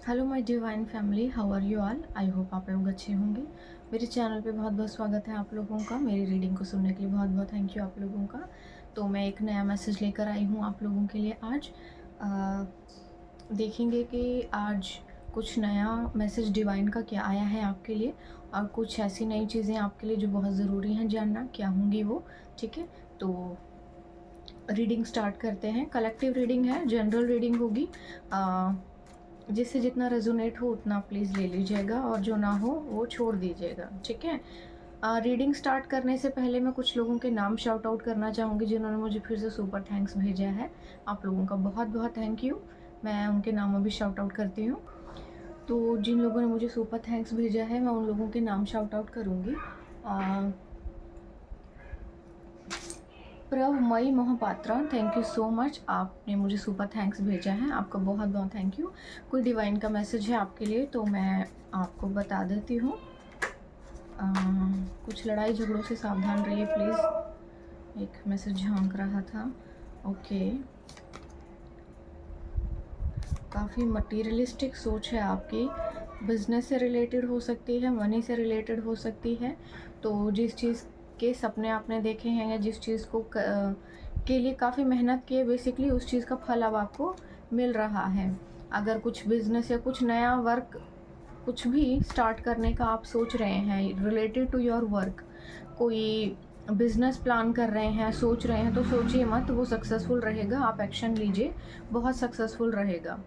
Hello my divine family, how are you all. I hope आप लोग अच्छे होंगे। मेरे चैनल पे बहुत बहुत स्वागत है आप लोगों का। मेरी रीडिंग को सुनने के लिए बहुत बहुत थैंक यू आप लोगों का। तो मैं एक नया मैसेज लेकर आई हूँ आप लोगों के लिए आज। देखेंगे कि आज कुछ नया मैसेज डिवाइन का क्या आया है आपके लिए, और कुछ ऐसी नई चीज़ें आपके लिए जो बहुत ज़रूरी हैं जानना, क्या होंगी वो। ठीक है, तो रीडिंग स्टार्ट करते हैं। कलेक्टिव रीडिंग है, जनरल रीडिंग होगी। जिससे जितना रेजोनेट हो उतना प्लीज़ ले लीजिएगा, और जो ना हो वो छोड़ दीजिएगा। ठीक है। रीडिंग स्टार्ट करने से पहले मैं कुछ लोगों के नाम शाउट आउट करना चाहूँगी जिन्होंने मुझे फिर से सुपर थैंक्स भेजा है। आप लोगों का बहुत बहुत थैंक यू। मैं उनके नामों भी शाउट आउट करती हूँ। तो जिन लोगों ने मुझे सुपर थैंक्स भेजा है मैं उन लोगों के नाम शाउट आउट करूँगी। Pravamayi Mohapatra, thank you so much. आपने मुझे सुपर थैंक्स भेजा है, आपका बहुत बहुत थैंक यू। कोई डिवाइन का मैसेज है आपके लिए तो मैं आपको बता देती हूँ। कुछ लड़ाई झगड़ों से सावधान रहिए प्लीज़। एक मैसेज झांक रहा था। ओके, काफ़ी मटीरियलिस्टिक सोच है आपकी। बिजनेस से रिलेटेड हो सकती है, मनी से रिलेटेड हो सकती है। तो जिस चीज़ के सपने आपने देखे हैं या जिस चीज़ को के लिए काफ़ी मेहनत की है, बेसिकली उस चीज़ का फल अब आपको मिल रहा है। अगर कुछ बिजनेस या कुछ नया वर्क, कुछ भी स्टार्ट करने का आप सोच रहे हैं रिलेटेड टू योर वर्क, कोई बिजनेस प्लान कर रहे हैं, सोच रहे हैं, तो सोचिए मत, वो सक्सेसफुल रहेगा। आप एक्शन लीजिए, बहुत सक्सेसफुल रहेगा।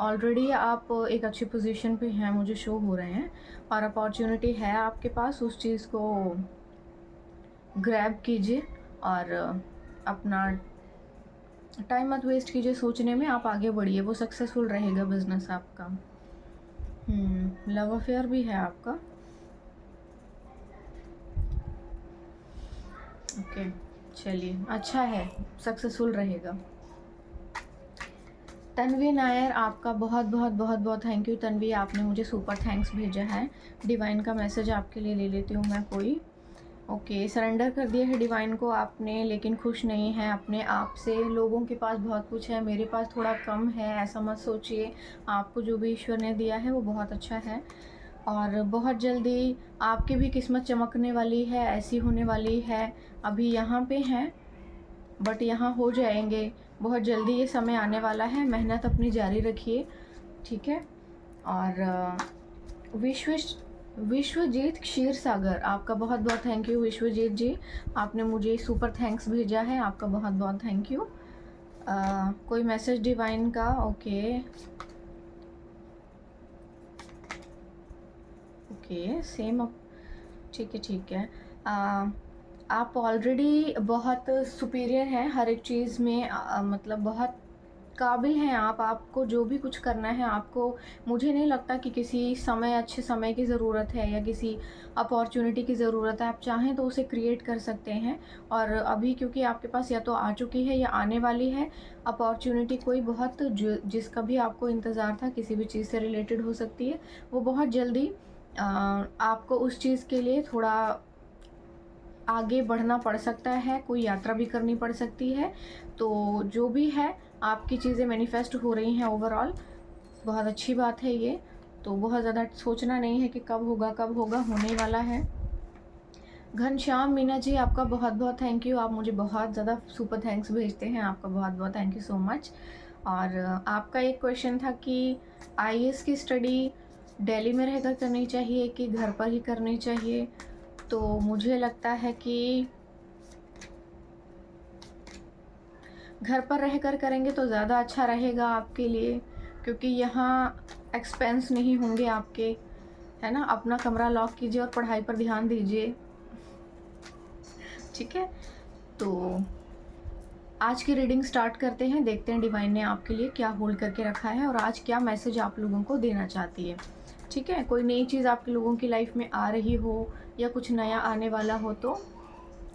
ऑलरेडी आप एक अच्छी पोजीशन पे हैं, मुझे शो हो रहे हैं, और अपॉर्चुनिटी है आपके पास। उस चीज़ को ग्रैब कीजिए और अपना टाइम मत वेस्ट कीजिए सोचने में, आप आगे बढ़िए, वो सक्सेसफुल रहेगा बिजनेस आपका। लव अफेयर भी है आपका। ओके, चलिए अच्छा है, सक्सेसफुल रहेगा। तन्वी नायर, आपका बहुत बहुत बहुत बहुत थैंक यू। तन्वी, आपने मुझे सुपर थैंक्स भेजा है। डिवाइन का मैसेज आपके लिए ले लेती हूँ मैं कोई। ओके, सरेंडर कर दिया है डिवाइन को आपने, लेकिन खुश नहीं है अपने आप से। लोगों के पास बहुत कुछ है, मेरे पास थोड़ा कम है, ऐसा मत सोचिए। आपको जो भी ईश्वर ने दिया है वो बहुत अच्छा है, और बहुत जल्दी आपकी भी किस्मत चमकने वाली है, ऐसी होने वाली है। अभी यहाँ पे हैं बट यहाँ हो जाएंगे बहुत जल्दी, ये समय आने वाला है। मेहनत अपनी जारी रखिए, ठीक है। और विश्व विश्वजीत क्षीर सागर, आपका बहुत बहुत थैंक यू विश्वजीत जी। आपने मुझे सुपर थैंक्स भेजा है, आपका बहुत बहुत थैंक यू। कोई मैसेज डिवाइन का। Okay okay, same. ठीक है ठीक है। आप ऑलरेडी बहुत सुपीरियर हैं हर एक चीज़ में, मतलब बहुत काबिल हैं आप। आपको जो भी कुछ करना है आपको, मुझे नहीं लगता कि किसी समय, अच्छे समय की ज़रूरत है या किसी अपॉर्चुनिटी की ज़रूरत है। आप चाहें तो उसे क्रिएट कर सकते हैं, और अभी क्योंकि आपके पास या तो आ चुकी है या आने वाली है अपॉर्चुनिटी, कोई बहुत जिसका भी आपको इंतज़ार था, किसी भी चीज़ से रिलेटेड हो सकती है, वो बहुत जल्दी आपको उस चीज़ के लिए थोड़ा आगे बढ़ना पड़ सकता है, कोई यात्रा भी करनी पड़ सकती है। तो जो भी है, आपकी चीज़ें मैनिफेस्ट हो रही हैं ओवरऑल, बहुत अच्छी बात है ये। तो बहुत ज़्यादा सोचना नहीं है कि कब होगा कब होगा, होने वाला है। घनश्याम मीना जी, आपका बहुत बहुत थैंक यू। आप मुझे बहुत ज़्यादा सुपर थैंक्स भेजते हैं, आपका बहुत बहुत थैंक यू सो मच। और आपका एक क्वेश्चन था कि आईएएस की स्टडी दिल्ली में रहकर करनी चाहिए कि घर पर ही करनी चाहिए। तो मुझे लगता है कि घर पर रहकर करेंगे तो ज़्यादा अच्छा रहेगा आपके लिए, क्योंकि यहाँ एक्सपेंस नहीं होंगे आपके, है ना। अपना कमरा लॉक कीजिए और पढ़ाई पर ध्यान दीजिए, ठीक है। तो आज की रीडिंग स्टार्ट करते हैं, देखते हैं डिवाइन ने आपके लिए क्या होल्ड करके रखा है और आज क्या मैसेज आप लोगों को देना चाहती है, ठीक है। कोई नई चीज़ आपके लोगों की लाइफ में आ रही हो या कुछ नया आने वाला हो, तो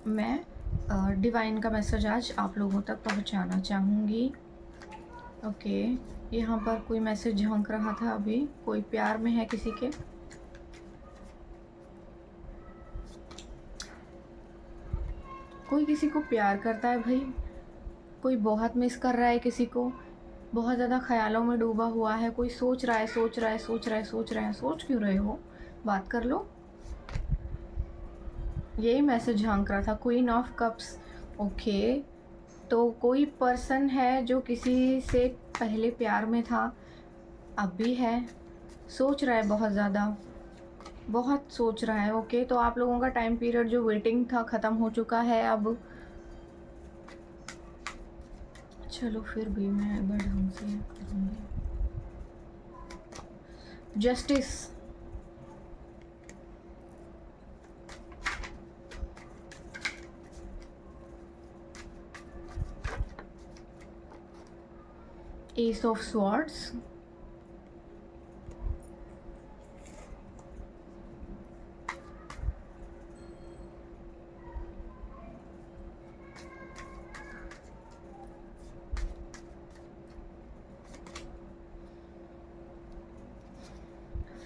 मैं डिवाइन का मैसेज आज आप लोगों तक पहुंचाना चाहूँगी। ओके, यहाँ पर कोई मैसेज झांक रहा था अभी, कोई प्यार में है किसी के। कोई किसी को प्यार करता है भाई, कोई बहुत मिस कर रहा है किसी को, बहुत ज़्यादा ख़्यालों में डूबा हुआ है, कोई सोच रहा है, सोच रहा है, सोच रहा है, सोच रहे हैं, सोच क्यों रहे हो? बात कर लो। यही मैसेज झांक रहा था, क्वीन ऑफ कप्स। ओके, तो कोई पर्सन है जो किसी से पहले प्यार में था, अब भी है, सोच रहा है बहुत ज़्यादा, बहुत सोच रहा है। ओके, तो आप लोगों का टाइम पीरियड जो वेटिंग था ख़त्म हो चुका है अब। चलो फिर भी मैं एक बार ढंग से करूँगी। Justice, S of swords,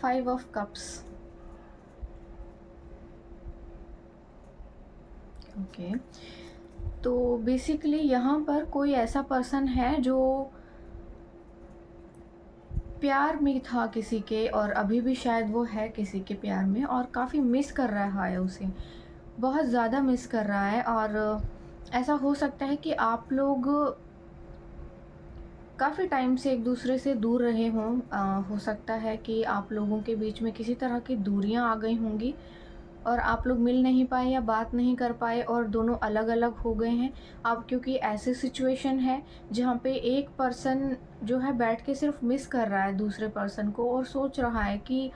5 of cups. Okay, तो बेसिकली यहाँ पर कोई ऐसा पर्सन है जो प्यार में था किसी के, और अभी भी शायद वो है किसी के प्यार में, और काफ़ी मिस कर रहा है उसे, बहुत ज़्यादा मिस कर रहा है। और ऐसा हो सकता है कि आप लोग काफ़ी टाइम से एक दूसरे से दूर रहे हों। हो सकता है कि आप लोगों के बीच में किसी तरह की दूरियां आ गई होंगी और आप लोग मिल नहीं पाए या बात नहीं कर पाए और दोनों अलग अलग हो गए हैं अब, क्योंकि ऐसी सिचुएशन है जहाँ पे एक पर्सन जो है बैठ के सिर्फ मिस कर रहा है दूसरे पर्सन को और सोच रहा है कि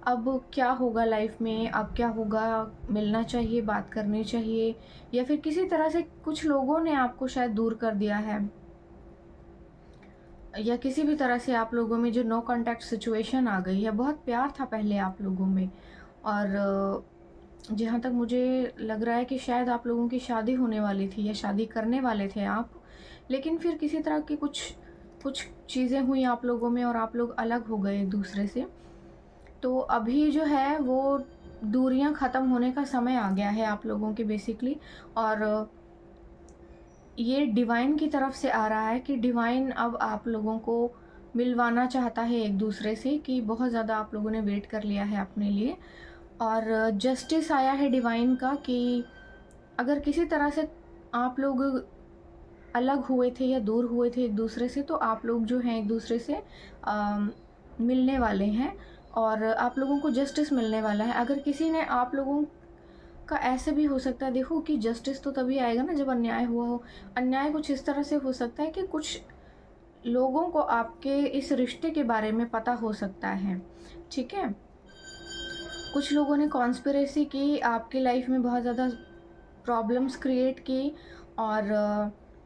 अब क्या होगा लाइफ में, अब क्या होगा, मिलना चाहिए, बात करनी चाहिए, या फिर किसी तरह से कुछ लोगों ने आपको शायद दूर कर दिया है, या किसी भी तरह से आप लोगों में जो नो कांटेक्ट सिचुएशन आ गई है। बहुत प्यार था पहले आप लोगों में, और जहाँ तक मुझे लग रहा है कि शायद आप लोगों की शादी होने वाली थी या शादी करने वाले थे आप, लेकिन फिर किसी तरह की कुछ कुछ चीज़ें हुई आप लोगों में और आप लोग अलग हो गए एक दूसरे से। तो अभी जो है वो दूरियां ख़त्म होने का समय आ गया है आप लोगों के बेसिकली। और ये डिवाइन की तरफ से आ रहा है कि डिवाइन अब आप लोगों को मिलवाना चाहता है एक दूसरे से, कि बहुत ज़्यादा आप लोगों ने वेट कर लिया है अपने लिए। और जस्टिस आया है डिवाइन का कि अगर किसी तरह से आप लोग अलग हुए थे या दूर हुए थे एक दूसरे से, तो आप लोग जो हैं एक दूसरे से मिलने वाले हैं और आप लोगों को जस्टिस मिलने वाला है। अगर किसी ने आप लोगों का ऐसे भी हो सकता है, देखो कि जस्टिस तो तभी आएगा ना जब अन्याय हुआ हो। अन्याय कुछ इस तरह से हो सकता है कि कुछ लोगों को आपके इस रिश्ते के बारे में पता हो सकता है, ठीक है। कुछ लोगों ने कॉन्स्पिरेसी की, आपकी लाइफ में बहुत ज़्यादा प्रॉब्लम्स क्रिएट की, और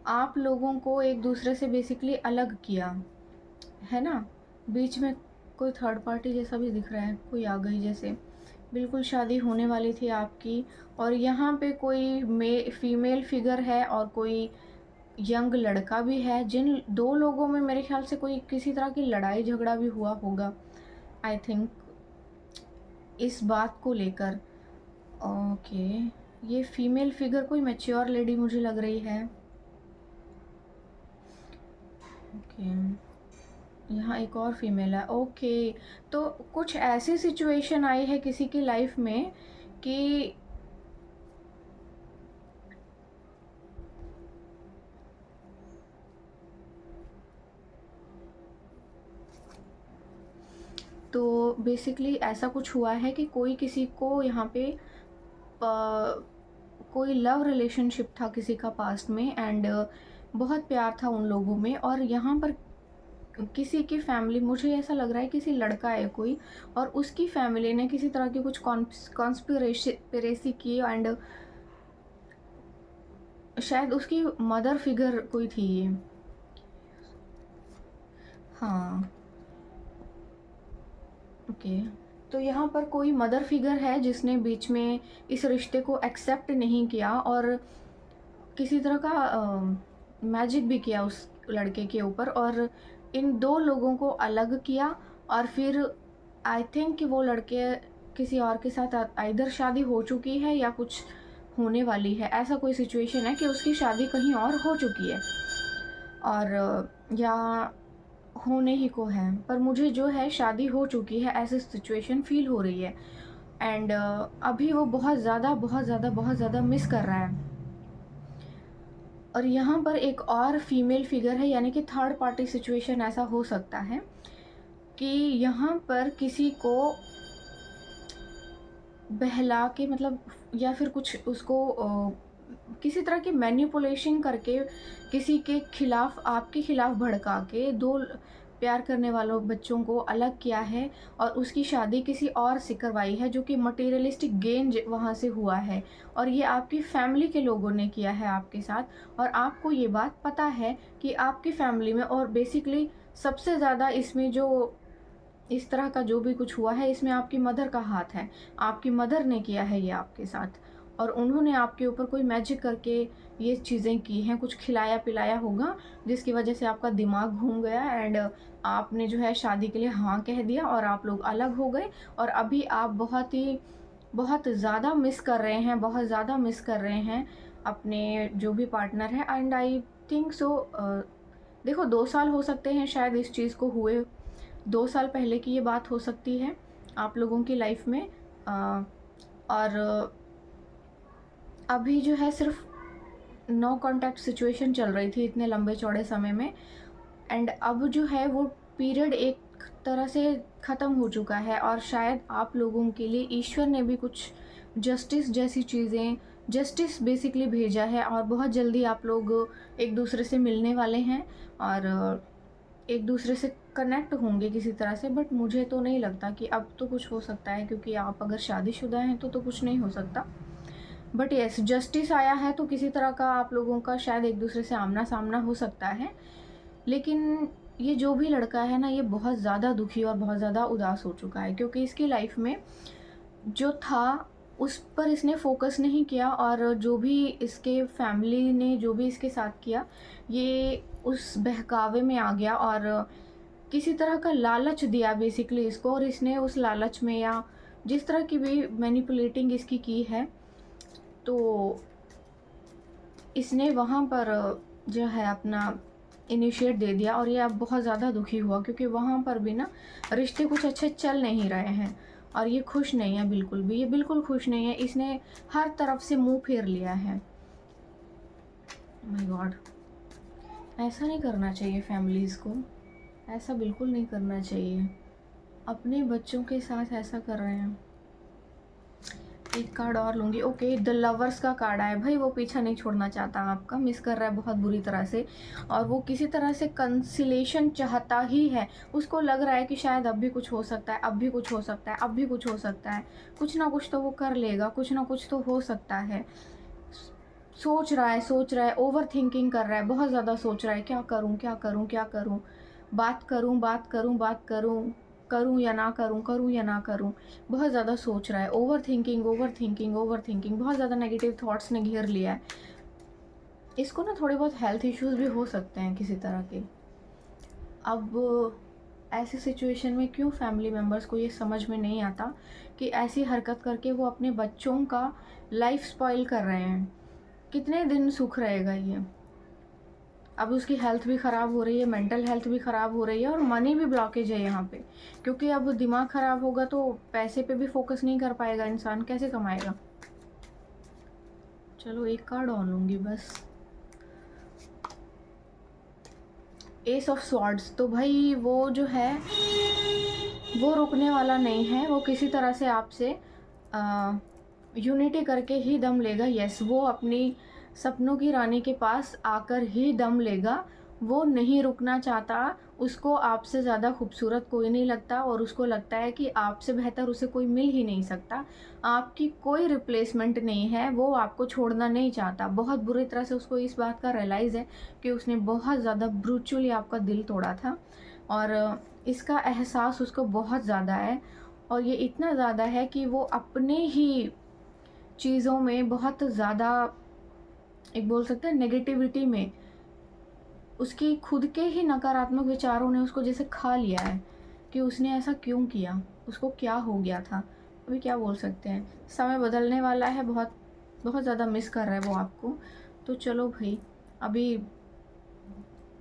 आप लोगों को एक दूसरे से बेसिकली अलग किया है ना। बीच में कोई थर्ड पार्टी जैसा भी दिख रहा है, कोई आ गई जैसे। बिल्कुल शादी होने वाली थी आपकी, और यहाँ पे कोई फीमेल फिगर है और कोई यंग लड़का भी है, जिन दो लोगों में मेरे ख्याल से कोई किसी तरह की लड़ाई झगड़ा भी हुआ होगा, आई थिंक, इस बात को लेकर। ओके, ये फीमेल फिगर कोई मैच्योर लेडी मुझे लग रही है। ओके, यहाँ एक और फीमेल है। ओके, तो कुछ ऐसी सिचुएशन आई है किसी की लाइफ में कि तो बेसिकली ऐसा कुछ हुआ है कि कोई किसी को यहाँ पे कोई लव रिलेशनशिप था किसी का पास्ट में, एंड बहुत प्यार था उन लोगों में, और यहाँ पर किसी की फैमिली, मुझे ऐसा लग रहा है किसी लड़का है कोई, और उसकी फैमिली ने किसी तरह की कुछ कॉन्स्पिरेसी की, एंड शायद उसकी मदर फिगर कोई थी ये। हाँ, ओके, तो यहाँ पर कोई मदर फिगर है जिसने बीच में इस रिश्ते को एक्सेप्ट नहीं किया और किसी तरह का मैजिक भी किया उस लड़के के ऊपर, और इन दो लोगों को अलग किया। और फिर आई थिंक कि वो लड़के किसी और के साथ आइदर शादी हो चुकी है या कुछ होने वाली है, ऐसा कोई सिचुएशन है कि उसकी शादी कहीं और हो चुकी है। और या होने ही को है, पर मुझे जो है शादी हो चुकी है ऐसी सिचुएशन फ़ील हो रही है। एंड अभी वो बहुत ज़्यादा मिस कर रहा है। और यहाँ पर एक और फीमेल फिगर है, यानी कि थर्ड पार्टी सिचुएशन ऐसा हो सकता है कि यहाँ पर किसी को बहला के, मतलब या फिर कुछ उसको किसी तरह की मैनिपुलेशन करके किसी के खिलाफ, आपके खिलाफ भड़का के दो प्यार करने वालों बच्चों को अलग किया है और उसकी शादी किसी और से करवाई है, जो कि मटेरियलिस्टिक गेन वहाँ से हुआ है। और ये आपकी फैमिली के लोगों ने किया है आपके साथ, और आपको ये बात पता है कि आपकी फैमिली में, और बेसिकली सबसे ज़्यादा इसमें जो इस तरह का जो भी कुछ हुआ है, इसमें आपकी मदर का हाथ है। आपकी मदर ने किया है ये आपके साथ, और उन्होंने आपके ऊपर कोई मैजिक करके ये चीज़ें की हैं, कुछ खिलाया-पिलाया होगा, जिसकी वजह से आपका दिमाग घूम गया एंड आपने जो है शादी के लिए हाँ कह दिया और आप लोग अलग हो गए। और अभी आप बहुत ज़्यादा मिस कर रहे हैं, बहुत ज़्यादा मिस कर रहे हैं अपने जो भी पार्टनर है। एंड आई थिंक सो देखो 2 साल हो सकते हैं शायद इस चीज़ को हुए, 2 साल पहले की ये बात हो सकती है आप लोगों की लाइफ में। और अभी जो है सिर्फ नो कॉन्टैक्ट सिचुएशन चल रही थी इतने लंबे चौड़े समय में, एंड अब जो है वो पीरियड एक तरह से ख़त्म हो चुका है। और शायद आप लोगों के लिए ईश्वर ने भी कुछ जस्टिस जैसी चीज़ें, जस्टिस बेसिकली भेजा है, और बहुत जल्दी आप लोग एक दूसरे से मिलने वाले हैं और एक दूसरे से कनेक्ट होंगे किसी तरह से। बट मुझे तो नहीं लगता कि अब तो कुछ हो सकता है, क्योंकि आप अगर शादीशुदा हैं तो कुछ नहीं हो सकता। बट येस, जस्टिस आया है तो किसी तरह का आप लोगों का शायद एक दूसरे से आमना सामना हो सकता है। लेकिन ये जो भी लड़का है ना, ये बहुत ज़्यादा दुखी और बहुत ज़्यादा उदास हो चुका है, क्योंकि इसकी लाइफ में जो था उस पर इसने फ़ोकस नहीं किया, और जो भी इसके फैमिली ने जो भी इसके साथ किया, ये उस बहकावे में आ गया और किसी तरह का लालच दिया बेसिकली इसको, और इसने उस लालच में या जिस तरह की भी मैनिपुलेटिंग इसकी की है, तो इसने वहाँ पर जो है अपना इनिशिएट दे दिया। और ये अब बहुत ज़्यादा दुखी हुआ, क्योंकि वहाँ पर भी ना रिश्ते कुछ अच्छे चल नहीं रहे हैं, और ये खुश नहीं है बिल्कुल भी, ये बिल्कुल खुश नहीं है। इसने हर तरफ से मुँह फेर लिया है। माय गॉड, ऐसा नहीं करना चाहिए फैमिलीज़ को, ऐसा बिल्कुल नहीं करना चाहिए। अपने बच्चों के साथ ऐसा कर रहे हैं। एक कार्ड और लूँगी। ओके, द लवर्स का कार्ड आया। भाई वो पीछा नहीं छोड़ना चाहता आपका, मिस कर रहा है बहुत बुरी तरह से, और वो किसी तरह से कंसिलेशन चाहता ही है। उसको लग रहा है कि शायद अब भी कुछ हो सकता है, अब भी कुछ हो सकता है, अब भी कुछ हो सकता है। कुछ ना कुछ तो वो कर लेगा, कुछ ना कुछ तो हो सकता है। सोच रहा है, ओवर थिंकिंग कर रहा है, बहुत ज़्यादा सोच रहा है, क्या करूँ, क्या करूँ, क्या करूँ? बात करूँ, बात करूँ, बात करूँ, करूँ या ना करूँ, करूँ या ना करूँ? बहुत ज़्यादा सोच रहा है, over thinking, over thinking, over thinking, बहुत ज़्यादा नेगेटिव थॉट्स ने घेर लिया है। इसको ना थोड़े बहुत हेल्थ इश्यूज़ भी हो सकते हैं किसी तरह के। अब ऐसी सिचुएशन में क्यों फैमिली मेम्बर्स को ये समझ में नहीं आता कि ऐसी हरकत करके वो अपने बच्चों का लाइफ स्पॉइल कर रहे हैं। कितने दिन सुख रहेगा ये? अब उसकी हेल्थ भी ख़राब हो रही है, मेंटल हेल्थ भी ख़राब हो रही है, और मनी भी ब्लॉकेज है यहाँ पे, क्योंकि अब दिमाग ख़राब होगा तो पैसे पे भी फोकस नहीं कर पाएगा इंसान, कैसे कमाएगा? चलो एक कार्ड और लूँगी बस। S of swords. तो भाई वो जो है वो रुकने वाला नहीं है, वो किसी तरह से आपसे यूनिटी करके ही दम लेगा। यस, वो अपनी सपनों की रानी के पास आकर ही दम लेगा। वो नहीं रुकना चाहता, उसको आपसे ज़्यादा खूबसूरत कोई नहीं लगता, और उसको लगता है कि आपसे बेहतर उसे कोई मिल ही नहीं सकता। आपकी कोई रिप्लेसमेंट नहीं है, वो आपको छोड़ना नहीं चाहता। बहुत बुरी तरह से उसको इस बात का रियलाइज़ है कि उसने बहुत ज़्यादा ब्रूचुअली आपका दिल तोड़ा था, और इसका एहसास उसको बहुत ज़्यादा है। और ये इतना ज़्यादा है कि वो अपने ही चीज़ों में बहुत ज़्यादा, एक बोल सकते हैं नेगेटिविटी में, उसकी खुद के ही नकारात्मक विचारों ने उसको जैसे खा लिया है कि उसने ऐसा क्यों किया, उसको क्या हो गया था। अभी क्या बोल सकते हैं, समय बदलने वाला है, बहुत बहुत ज़्यादा मिस कर रहा है वो आपको। तो चलो भाई, अभी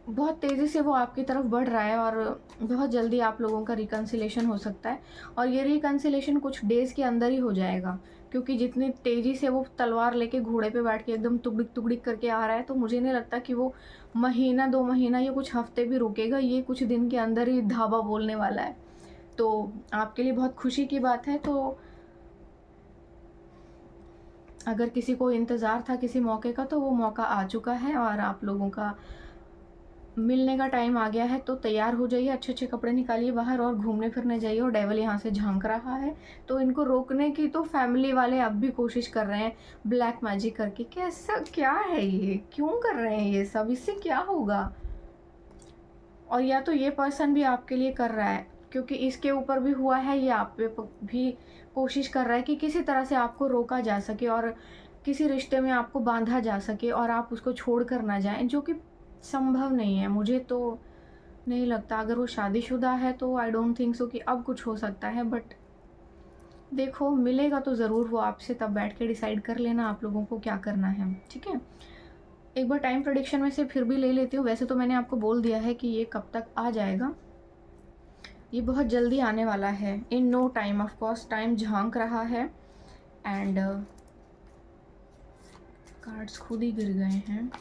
बहुत तेज़ी से वो आपकी तरफ बढ़ रहा है और बहुत जल्दी आप लोगों का रिकन्सिलेशन हो सकता है और ये रिकन्सिलेशन कुछ डेज़ के अंदर ही हो जाएगा, क्योंकि जितनी तेज़ी से वो तलवार लेके घोड़े पे बैठ के एकदम तुगड़िक-तुगड़िक करके आ रहा है, तो मुझे नहीं लगता कि वो महीना, 2 महीना या कुछ हफ़्ते भी रुकेगा, ये कुछ दिन के अंदर ही धावा बोलने वाला है। तो आपके लिए बहुत खुशी की बात है। तो अगर किसी को इंतज़ार था किसी मौके का, तो वो मौका आ चुका है और आप लोगों का मिलने का टाइम आ गया है। तो तैयार हो जाइए, अच्छे-अच्छे कपड़े निकालिए बाहर और घूमने-फिरने जाइए। और डेविल यहाँ से झाँक रहा है, तो इनको रोकने की तो फैमिली वाले अब भी कोशिश कर रहे हैं ब्लैक मैजिक करके। कैसा क्या है ये? क्यों कर रहे हैं ये सब? इससे क्या होगा? और या तो ये पर्सन भी आपके लिए कर रहा है, क्योंकि इसके ऊपर भी हुआ है, ये आप पे भी कोशिश कर रहा है कि किसी तरह से आपको रोका जा सके और किसी रिश्ते में आपको बांधा जा सके और आप उसको छोड़ कर ना जाएं, जो कि संभव नहीं है। मुझे तो नहीं लगता। अगर वो शादीशुदा है तो आई डोंट थिंक सो कि अब कुछ हो सकता है, बट देखो मिलेगा तो ज़रूर वो आपसे, तब बैठ के डिसाइड कर लेना आप लोगों को क्या करना है, ठीक है। एक बार टाइम प्रेडिक्शन में से फिर भी ले लेती हूँ। वैसे तो मैंने आपको बोल दिया है कि ये कब तक आ जाएगा, ये बहुत जल्दी आने वाला है, in no time. Of course time झांक रहा है एंड कार्ड्स खुद ही गिर गए हैं।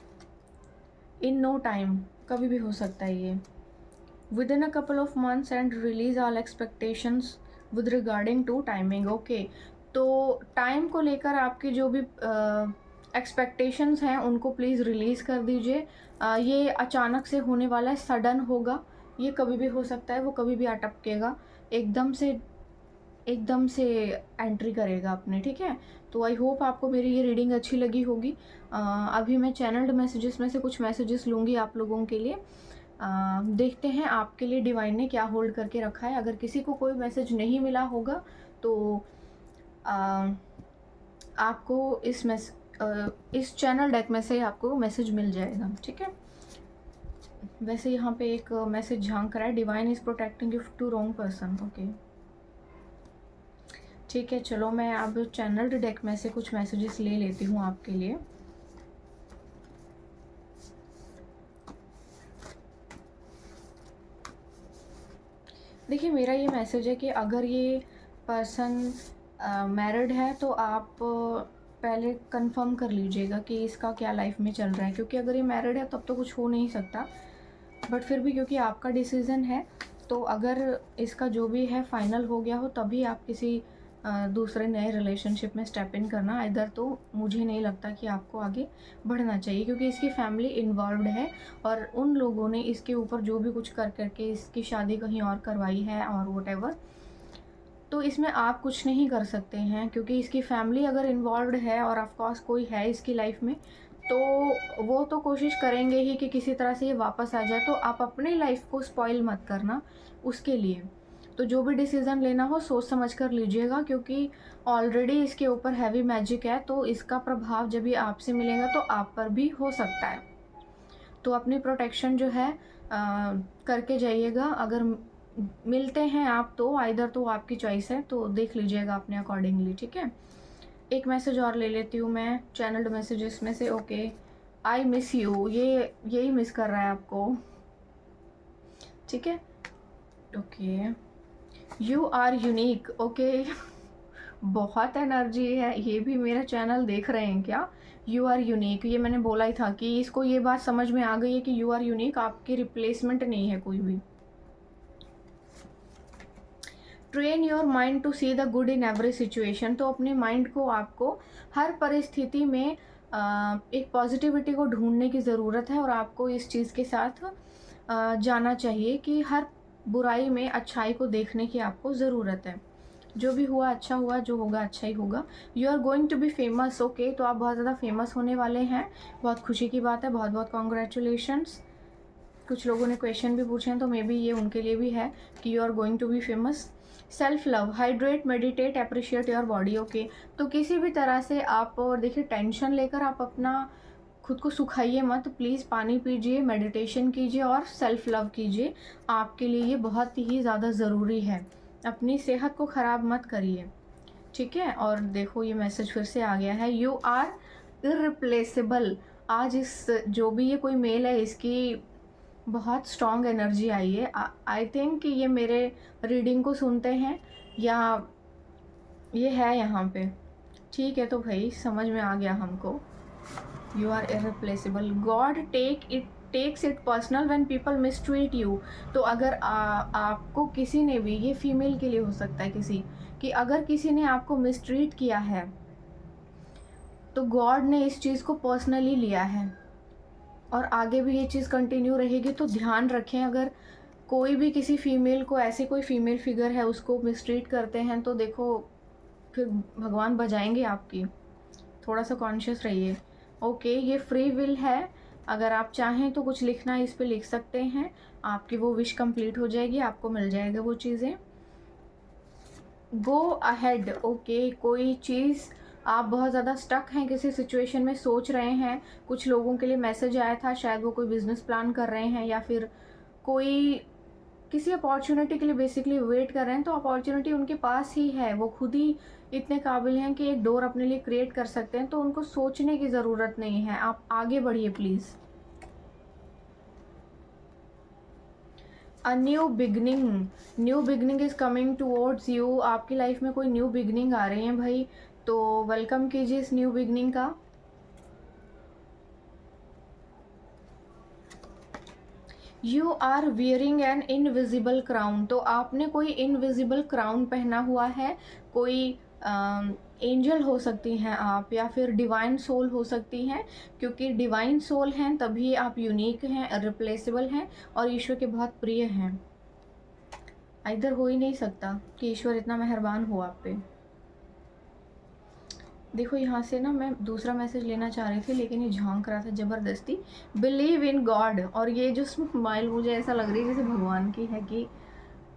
इन नो टाइम, कभी भी हो सकता है ये, with in a couple of months and release all expectations with regarding to timing. Okay, तो टाइम को लेकर आपकी जो भी एक्सपेक्टेशंस हैं उनको प्लीज़ रिलीज़ कर दीजिए। ये अचानक से होने वाला है, सडन होगा, ये कभी भी हो सकता है, वो कभी भी अटकेगा, एकदम से एंट्री करेगा अपने, ठीक है। तो आई होप आपको मेरी ये रीडिंग अच्छी लगी होगी। अभी मैं चैनल्ड मैसेजेस में से कुछ मैसेजेस लूँगी आप लोगों के लिए। देखते हैं आपके लिए डिवाइन ने क्या होल्ड करके रखा है। अगर किसी को कोई मैसेज नहीं मिला होगा तो आपको इस चैनल डेक में से आपको मैसेज मिल जाएगा, ठीक है। वैसे यहाँ पे एक मैसेज झांक रहा है, divine is protecting you to wrong person. Okay, ठीक है, चलो मैं अब चैनल्ड डेक में से कुछ मैसेजेस ले लेती हूँ आपके लिए। देखिए, मेरा ये मैसेज है कि अगर ये पर्सन मैरिड है तो आप पहले कंफर्म कर लीजिएगा कि इसका क्या लाइफ में चल रहा है, क्योंकि अगर ये मैरिड है तब तो कुछ हो नहीं सकता, बट फिर भी क्योंकि आपका डिसीज़न है, तो अगर इसका जो भी है फाइनल हो गया हो तभी आप किसी दूसरे नए रिलेशनशिप में स्टेप इन करना। इधर तो मुझे नहीं लगता कि आपको आगे बढ़ना चाहिए, क्योंकि इसकी फैमिली इन्वॉल्व्ड है और उन लोगों ने इसके ऊपर जो भी कुछ कर करके इसकी शादी कहीं और करवाई है और वॉटेवर, तो इसमें आप कुछ नहीं कर सकते हैं, क्योंकि इसकी फैमिली अगर इन्वॉल्व्ड है और ऑफ कोर्स कोई है इसकी लाइफ में, तो वो तो कोशिश करेंगे ही कि किसी तरह से ये वापस आ जाए। तो आप अपनी लाइफ को स्पॉइल मत करना उसके लिए। तो जो भी डिसीज़न लेना हो सोच समझ कर लीजिएगा, क्योंकि ऑलरेडी इसके ऊपर हैवी मैजिक है, तो इसका प्रभाव जब ये आपसे मिलेगा तो आप पर भी हो सकता है। तो अपनी प्रोटेक्शन जो है करके जाइएगा। अगर मिलते हैं आप तो आइदर, तो आपकी चॉइस है, तो देख लीजिएगा अपने अकॉर्डिंगली, ठीक है। एक मैसेज और ले लेती हूँ मैं चैनल्ड मैसेजेस में से। ओके, आई मिस यू, ये यही मिस कर रहा है आपको, ठीक है। Okay, you are unique. Okay, बहुत एनर्जी है, ये भी मेरा चैनल देख रहे हैं क्या? यू आर यूनिक, ये मैंने बोला ही था कि इसको ये बात समझ में आ गई है कि यू आर यूनिक, आपकी रिप्लेसमेंट नहीं है कोई भी। Train your mind to see the good in every situation, तो अपने माइंड को आपको हर परिस्थिति में एक पॉजिटिविटी को ढूंढने की ज़रूरत है और आपको इस चीज़ के साथ जाना चाहिए कि हर बुराई में अच्छाई को देखने की आपको ज़रूरत है। जो भी हुआ अच्छा हुआ, जो होगा अच्छा ही होगा। You are going to be famous. Okay, तो आप बहुत ज़्यादा फेमस होने वाले हैं, बहुत खुशी की बात है, बहुत बहुत कॉन्ग्रेचुलेशंस। कुछ लोगों ने क्वेश्चन भी पूछे हैं, तो मे बी ये उनके लिए भी है कि you are going to be famous. Self love, hydrate, meditate, appreciate your body. Okay, तो किसी भी तरह से आप, और देखिए टेंशन लेकर आप अपना खुद को सुखाइए मत, प्लीज़ पानी पीजिए, मेडिटेशन कीजिए और सेल्फ लव कीजिए। आपके लिए ये बहुत ही ज़्यादा ज़रूरी है। अपनी सेहत को ख़राब मत करिए, ठीक है। और देखो ये मैसेज फिर से आ गया है, यू आर इररिप्लेसेबल। आज इस जो भी ये कोई मेल है, इसकी बहुत स्ट्रॉन्ग एनर्जी आई है। आई थिंक कि ये मेरे रीडिंग को सुनते हैं या ये है यहाँ पे। ठीक है, तो भाई समझ में आ गया हमको। You are irreplaceable. God takes it personal when people mistreat you. तो अगर आपको किसी ने भी, ये फीमेल के लिए हो सकता है किसी, कि अगर किसी ने आपको मिसट्रीट किया है तो गॉड ने इस चीज़ को पर्सनली लिया है और आगे भी ये चीज़ कंटिन्यू रहेगी। तो ध्यान रखें, अगर कोई भी किसी फीमेल को, ऐसी कोई फीमेल फिगर है उसको मिसट्रीट करते हैं तो देखो फिर भगवान बजाएंगे आपकी। थोड़ा सा कॉन्शियस रहिए। ओके, ये फ्री विल है। अगर आप चाहें तो कुछ लिखना इस पे लिख सकते हैं, आपकी वो विश कंप्लीट हो जाएगी, आपको मिल जाएगा वो चीज़ें। Go ahead. ओके, कोई चीज़ आप बहुत ज़्यादा स्टक हैं किसी सिचुएशन में, सोच रहे हैं। कुछ लोगों के लिए मैसेज आया था, शायद वो कोई बिजनेस प्लान कर रहे हैं या फिर कोई किसी अपॉर्चुनिटी के लिए बेसिकली वेट कर रहे हैं। तो अपॉर्चुनिटी उनके पास ही है, वो खुद ही इतने काबिल हैं कि एक डोर अपने लिए क्रिएट कर सकते हैं। तो उनको सोचने की ज़रूरत नहीं है, आप आगे बढ़िए please. A new beginning is coming towards you. आपकी लाइफ में कोई न्यू बिगनिंग आ रही है भाई, तो वेलकम कीजिए इस न्यू बिगनिंग का। You are wearing an invisible crown. तो आपने कोई इनविजिबल क्राउन पहना हुआ है। कोई एंजल हो सकती हैं आप, या फिर डिवाइन सोल हो सकती हैं, क्योंकि डिवाइन सोल हैं तभी आप यूनिक हैं, रिप्लेसेबल हैं और ईश्वर के बहुत प्रिय हैं। इधर हो ही नहीं सकता कि ईश्वर इतना मेहरबान हो आप पे। देखो यहाँ से ना मैं दूसरा मैसेज लेना चाह रही थी लेकिन ये झांक रहा था ज़बरदस्ती। Believe in God. और ये जो स्माइल मुझे ऐसा लग रही है जैसे भगवान की है कि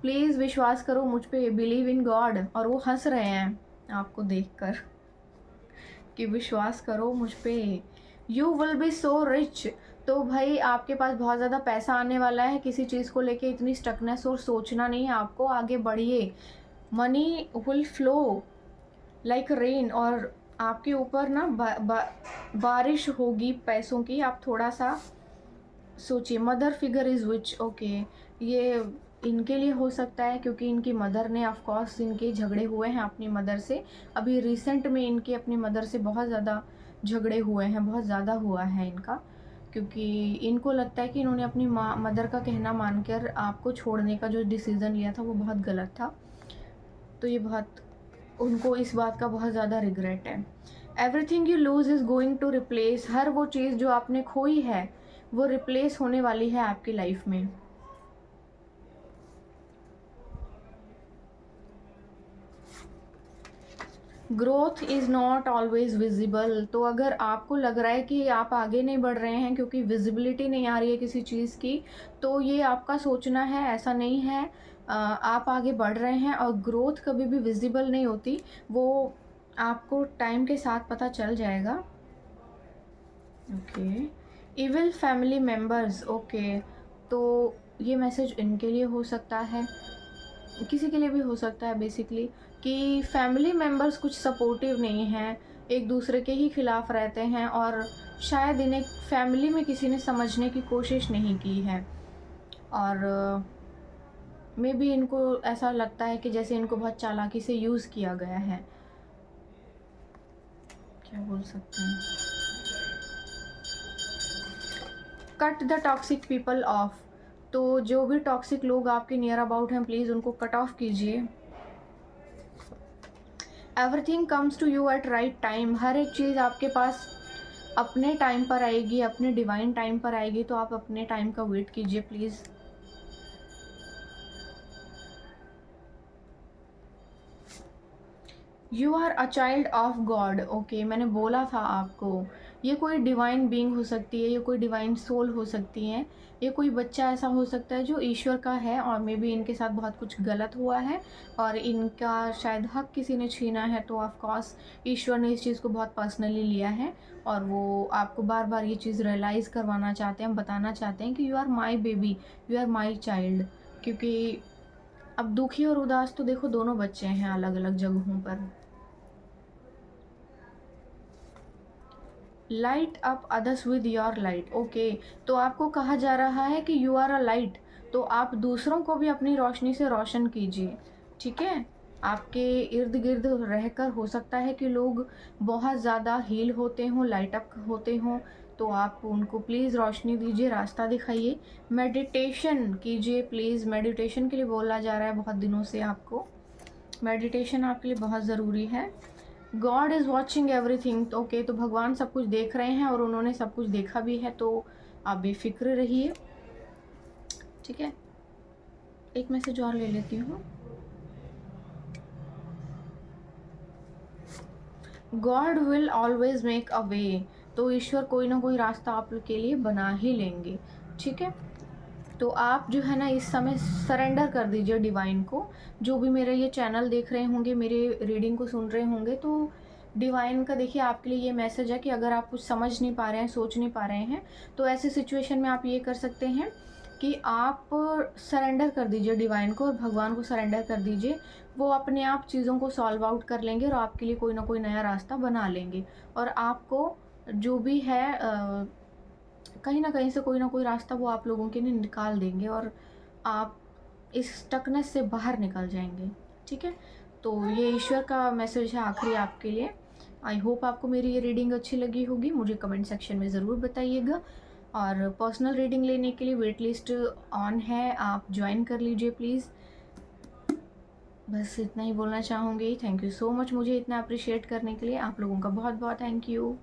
प्लीज़ विश्वास करो मुझ पे, बिलीव इन गॉड। और वो हंस रहे हैं आपको देखकर कि विश्वास करो मुझ पे। You will be so rich. तो भाई आपके पास बहुत ज़्यादा पैसा आने वाला है। किसी चीज़ को लेके इतनी स्टकनेस और सोचना नहीं है आपको, आगे बढ़िए। Money will flow like rain. और आपके ऊपर ना बारिश होगी पैसों की। आप थोड़ा सा सोचिए। Mother figure is which. Okay, ये इनके लिए हो सकता है क्योंकि इनकी मदर ने, ऑफ कोर्स इनके झगड़े हुए हैं अपनी मदर से। अभी रिसेंट में इनके अपनी मदर से बहुत ज़्यादा झगड़े हुए हैं, बहुत ज़्यादा हुआ है इनका, क्योंकि इनको लगता है कि इन्होंने अपनी मदर का कहना मानकर आपको छोड़ने का जो डिसीज़न लिया था वो बहुत गलत था। तो ये बहुत, उनको इस बात का बहुत ज़्यादा रिग्रेट है। Everything you lose is going to replace. हर वो चीज़ जो आपने खोई है वो रिप्लेस होने वाली है आपकी लाइफ में। Growth is not always visible. तो अगर आपको लग रहा है कि आप आगे नहीं बढ़ रहे हैं क्योंकि विजिबिलिटी नहीं आ रही है किसी चीज़ की, तो ये आपका सोचना है, ऐसा नहीं है। आप आगे बढ़ रहे हैं और ग्रोथ कभी भी विजिबल नहीं होती, वो आपको टाइम के साथ पता चल जाएगा। Okay, evil family members. Okay, तो ये मैसेज इनके लिए हो सकता है, किसी के लिए भी हो सकता है बेसिकली, कि फैमिली मेम्बर्स कुछ सपोर्टिव नहीं हैं, एक दूसरे के ही खिलाफ रहते हैं और शायद इन्हें फैमिली में किसी ने समझने की कोशिश नहीं की है। और मे बी इनको ऐसा लगता है कि जैसे इनको बहुत चालाकी से यूज़ किया गया है, क्या बोल सकते हैं। Cut the toxic people off. तो जो भी टॉक्सिक लोग आपके नियर अबाउट हैं प्लीज़ उनको कट ऑफ कीजिए। Everything comes to you at right time. हर एक चीज़ आपके पास अपने टाइम पर आएगी, अपने डिवाइन टाइम पर आएगी, तो आप अपने टाइम का वेट कीजिए please. You are a child of God. Okay, मैंने बोला था आपको, ये कोई डिवाइन बीइंग हो सकती है, ये कोई डिवाइन सोल हो सकती हैं, ये कोई बच्चा ऐसा हो सकता है जो ईश्वर का है और मे बी इनके साथ बहुत कुछ गलत हुआ है और इनका शायद हक किसी ने छीना है। तो ऑफ कोर्स ईश्वर ने इस चीज़ को बहुत पर्सनली लिया है और वो आपको बार बार ये चीज़ रियलाइज़ करवाना चाहते हैं, बताना चाहते हैं कि you are my baby, you are my child. क्योंकि अब दुखी और उदास तो देखो दोनों बच्चे हैं अलग अलग जगहों पर। Light up others with your light. Okay, तो आपको कहा जा रहा है कि यू आर अ लाइट, तो आप दूसरों को भी अपनी रोशनी से रोशन कीजिए, ठीक है? आपके इर्द गिर्द रहकर हो सकता है कि लोग बहुत ज़्यादा हील होते हों, लाइट अप होते हों, तो आप उनको प्लीज़ रोशनी दीजिए, रास्ता दिखाइए। मेडिटेशन कीजिए प्लीज़, मेडिटेशन के लिए बोला जा रहा है बहुत दिनों से आपको। मेडिटेशन आपके लिए बहुत ज़रूरी है। God is watching everything. Okay, तो भगवान सब कुछ देख रहे हैं और उन्होंने सब कुछ देखा भी है, तो आप बेफिक्र रहिए, ठीक है? एक मैसेज और ले लेती हूँ। God will always make a way. तो ईश्वर कोई ना कोई रास्ता आप लोग के लिए बना ही लेंगे, ठीक है? तो आप जो है ना इस समय सरेंडर कर दीजिए डिवाइन को। जो भी मेरा ये चैनल देख रहे होंगे, मेरे रीडिंग को सुन रहे होंगे, तो डिवाइन का देखिए आपके लिए ये मैसेज है कि अगर आप कुछ समझ नहीं पा रहे हैं, सोच नहीं पा रहे हैं, तो ऐसी सिचुएशन में आप ये कर सकते हैं कि आप सरेंडर कर दीजिए डिवाइन को और भगवान को सरेंडर कर दीजिए। वो अपने आप चीज़ों को सॉल्व आउट कर लेंगे और आपके लिए कोई ना कोई नया रास्ता बना लेंगे। और आपको जो भी है कहीं न कहीं से कोई ना कोई रास्ता वो आप लोगों के लिए निकाल देंगे और आप इस स्टकनेस से बाहर निकल जाएँगे, ठीक है? तो ये ईश्वर का मैसेज है आखिरी आपके लिए। आई होप आपको मेरी ये रीडिंग अच्छी लगी होगी, मुझे कमेंट सेक्शन में ज़रूर बताइएगा। और पर्सनल रीडिंग लेने के लिए वेट लिस्ट ऑन है, आप जॉइन कर लीजिए प्लीज़। बस इतना ही बोलना चाहूँगी। थैंक यू सो मच मुझे इतना अप्रिशिएट करने के लिए। आप लोगों का बहुत-बहुत थैंक यू।